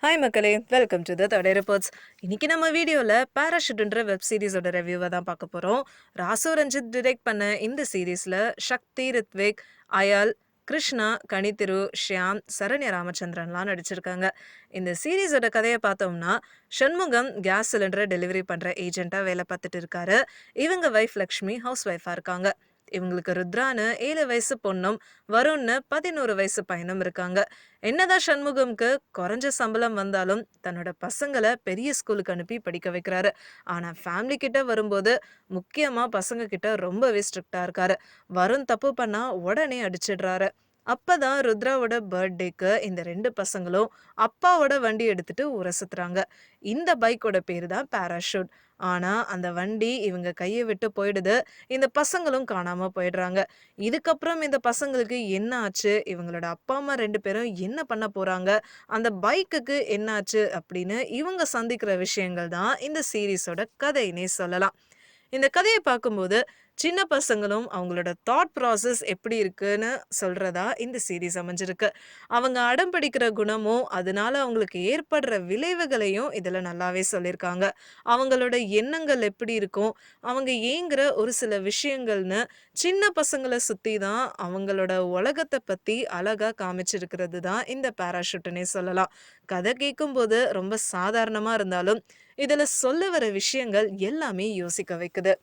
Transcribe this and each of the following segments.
Hi மக்களே, welcome to the தடை reports. இன்னைக்கு நம்ம வீடியோவில் பேராஷூட்ன்ற வெப் சீரிஸோட ரிவ்யூவை தான் பார்க்க போகிறோம். ராசோ ரஞ்சித் டிரெக்ட் பண்ண இந்த சீரீஸில் சக்தி, ரித்விக், அயால், கிருஷ்ணா, கனிதிரு, ஷியாம், சரண்யா ராமச்சந்திரன்லாம் நடிச்சிருக்காங்க. இந்த சீரீஸோட கதையை பார்த்தோம்னா, சண்முகம் கேஸ் சிலிண்டரை டெலிவரி பண்ணுற ஏஜென்ட்டாக வேலை பார்த்துட்டு இருக்காரு. இவங்க வைஃப் லக்ஷ்மி ஹவுஸ் ஒய்ஃபாக இருக்காங்க. இவங்களுக்கு ருத்ரான்னு 7 வயசு பொண்ணும் வருண்னு 11 வயசு பையனும் இருக்காங்க. என்னதான் சண்முகம்க்கு குறைஞ்ச சம்பளம் வந்தாலும் தன்னோட பசங்களை பெரிய ஸ்கூலுக்கு அனுப்பி படிக்க வைக்கிறாரு. ஆனா ஃபேமிலி கிட்ட வரும்போது முக்கியமா பசங்க கிட்ட ரொம்பவே ஸ்ட்ரிக்டா இருக்காரு. வருண் தப்பு பண்ணா உடனே அடிச்சிடுறாரு. அப்பதான் ருத்ராவோட பர்த்டேக்கு இந்த 2 பசங்களும் அப்பாவோட வண்டி எடுத்துட்டு ஊரை சுத்துறாங்க. இந்த பைக்கோட பேரு தான் பேராஷூட். ஆனா அந்த வண்டி இவங்க கையை விட்டு போயிடுது. இந்த பசங்களும் காணாம போயிடுறாங்க. இதுக்கப்புறம் இந்த பசங்களுக்கு என்ன ஆச்சு, இவங்களோட அப்பா அம்மா 2 பேரும் என்ன பண்ண போறாங்க, அந்த பைக்குக்கு என்னாச்சு அப்படின்னு இவங்க சந்திக்கிற விஷயங்கள் தான் இந்த சீரீஸோட கதைன்னே சொல்லலாம். இந்த கதையை பார்க்கும்போது சின்ன பசங்களும் அவங்களோட தாட் ப்ராசஸ் எப்படி இருக்குன்னு சொல்றதா இந்த சீரீஸ் அமைஞ்சிருக்கு. அவங்க அடம் பிடிக்கிற குணமும் அதனால அவங்களுக்கு ஏற்படுற விளைவுகளையும் இதுல நல்லாவே சொல்லியிருக்காங்க. அவங்களோட எண்ணங்கள் எப்படி இருக்கும், அவங்க ஏங்குற ஒரு சில விஷயங்கள்னு சின்ன பசங்களை சுத்தி தான் அவங்களோட உலகத்தை பத்தி அழகா காமிச்சிருக்கிறது தான் இந்த பேராஷூட்னே சொல்லலாம். கதை கேட்கும்போது ரொம்ப சாதாரணமா இருந்தாலும் இதுல சொல்ல வர விஷயங்கள் எல்லாமே யோசிக்க வைக்குது.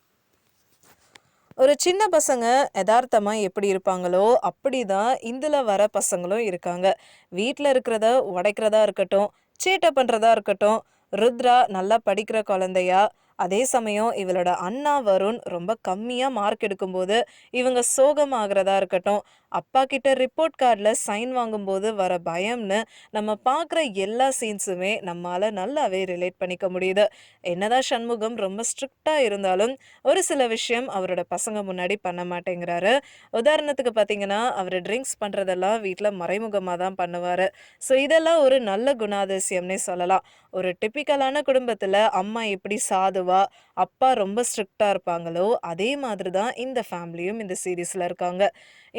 ஒரு சின்ன பசங்க யதார்த்தமா எப்படி இருப்பாங்களோ அப்படிதான் இதுல வர பசங்களும் இருக்காங்க. வீட்ல இருக்கிறத உடைக்கிறதா இருக்கட்டும், சேட்டை பண்றதா இருக்கட்டும். ருத்ரா நல்லா படிக்கிற குழந்தையா, அதே சமயம் இவளோட அண்ணா வருண் ரொம்ப கம்மியா மார்க் எடுக்கும்போது இவங்க சோகமாகறதா இருக்கட்டும். அப்பா கிட்ட ரிப்போர்ட் கார்டில் சைன் வாங்கும்போது வர பயம்னு நம்ம பார்க்குற எல்லா சீன்ஸுமே நம்மால நல்லாவே ரிலேட் பண்ணிக்க முடியுது. என்னதான் சண்முகம் ரொம்ப ஸ்ட்ரிக்டா இருந்தாலும் ஒரு சில விஷயம் அவரோட பசங்க முன்னாடி பண்ண மாட்டேங்கிறாரு. உதாரணத்துக்கு பார்த்தீங்கன்னா, அவர் ட்ரிங்க்ஸ் பண்ணுறதெல்லாம் வீட்டில் மறைமுகமாக தான் பண்ணுவார். ஸோ இதெல்லாம் ஒரு நல்ல குணாதிசயம்னே சொல்லலாம். ஒரு டிப்பிக்கலான குடும்பத்தில் அம்மா எப்படி சாதுவா, அப்பா ரொம்ப ஸ்ட்ரிக்டாக இருப்பாங்களோ அதே மாதிரி தான் இந்த ஃபேமிலியும் இந்த சீரீஸில் இருக்காங்க.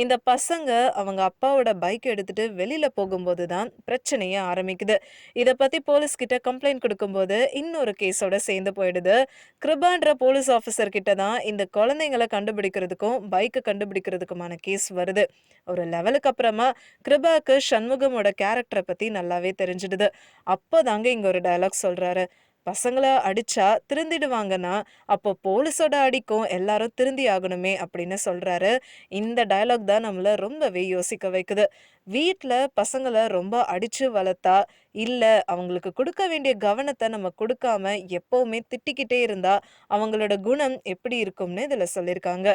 இந்த பசங்க அவங்க அப்பாவோட பைக் எடுத்துட்டு வெளியில போகும்போது தான் பிரச்சனையே ஆரம்பிக்குது. இதை பற்றி போலீஸ் கிட்ட கம்ப்ளைண்ட் கொடுக்கும்போது இன்னொரு கேஸோட சேர்ந்து போயிடுது. கிருபான்ற போலீஸ் ஆஃபீஸர் கிட்ட தான் இந்த குழந்தைங்களை கண்டுபிடிக்கிறதுக்கும் பைக்கை கண்டுபிடிக்கிறதுக்குமான கேஸ் வருது. ஒரு லெவலுக்கு அப்புறமா கிருபாக்கு சண்முகமோட கேரக்டரை பத்தி நல்லாவே தெரிஞ்சிடுது. அப்போதாங்க இங்க ஒரு டயலாக் சொல்றாரு. பசங்களை அடிச்சா திருந்திடுவாங்கன்னா அப்போ போலீஸோட அடிக்கும் எல்லாரும் திருந்தி ஆகணுமே அப்படின்னு சொல்றாரு. இந்த டயலாக் தான் நம்மள ரொம்பவே யோசிக்க வைக்குது. வீட்டில் பசங்களை ரொம்ப அடிச்சு வளர்த்தா, இல்ல அவங்களுக்கு கொடுக்க வேண்டிய கவனத்தை நம்ம கொடுக்காம எப்பவுமே திட்டிக்கிட்டே இருந்தா அவங்களோட குணம் எப்படி இருக்கும்னு இதுல சொல்லியிருக்காங்க.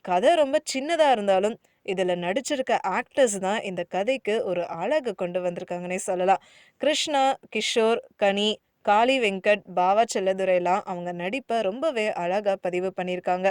கதை ரொம்ப சின்னதா இருந்தாலும் இதுல நடிச்சிருக்க ஆக்டர்ஸ் தான் இந்த கதைக்கு ஒரு அழகு கொண்டு வந்திருக்காங்கன்னே சொல்லலாம். கிருஷ்ணா, கிஷோர், கனி, காளி வெங்கட், பாவா செல்லதுரைலாம் அவங்க நடிப்பை ரொம்பவே அழகா பதிவு பண்ணியிருக்காங்க.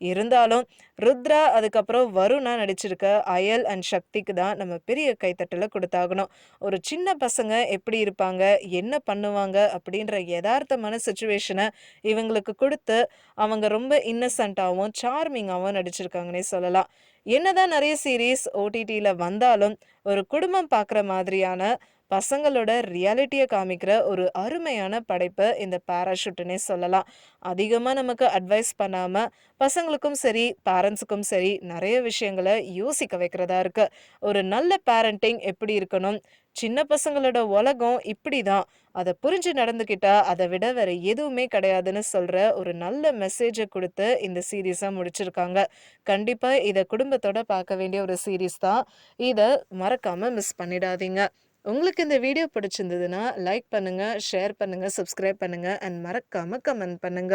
இருந்தாலும் ருத்ரா அதுக்கப்புறம் வருணா நடிச்சிருக்க அயல் அண்ட் சக்திக்கு தான் நம்ம பெரிய கைத்தட்டலை கொடுத்தாகணும். ஒரு சின்ன பசங்க எப்படி இருப்பாங்க, என்ன பண்ணுவாங்க அப்படின்ற யதார்த்தமான சுச்சுவேஷனை இவங்களுக்கு கொடுத்து அவங்க ரொம்ப இன்னசென்ட்டாகவும் சார்மிங்காகவும் நடிச்சிருக்காங்கன்னே சொல்லலாம். என்னதான் நிறைய சீரீஸ் ஓடிடியில் வந்தாலும் ஒரு குடும்பம் பார்க்குற மாதிரியான பசங்களோட ரியாலிட்டியை காமிக்கிற ஒரு அருமையான படைப்பு இந்த பேராஷூட்னே சொல்லலாம். அதிகமாக நமக்கு அட்வைஸ் பண்ணாமல் பசங்களுக்கும் சரி பேரண்ட்ஸுக்கும் சரி நிறைய விஷயங்களை யோசிக்க வைக்கிறதா இருக்கு. ஒரு நல்ல பேரண்டிங் எப்படி இருக்கணும், சின்ன பசங்களோட உலகம் இப்படி தான், அதை புரிஞ்சு நடந்துக்கிட்டா அதை விட வேற எதுவுமே கிடையாதுன்னு சொல்ற ஒரு நல்ல மெசேஜை கொடுத்து இந்த சீரீஸை முடிச்சிருக்காங்க. கண்டிப்பாக இதை குடும்பத்தோட பார்க்க வேண்டிய ஒரு சீரீஸ் தான். இதை மறக்காம மிஸ் பண்ணிடாதீங்க. உங்களுக்கு இந்த வீடியோ பிடிச்சிருந்ததுன்னா லைக் பண்ணுங்க, ஷேர் பண்ணுங்க, சப்ஸ்கிரைப் பண்ணுங்க அண்ட் மறக்காம கமெண்ட் பண்ணுங்க.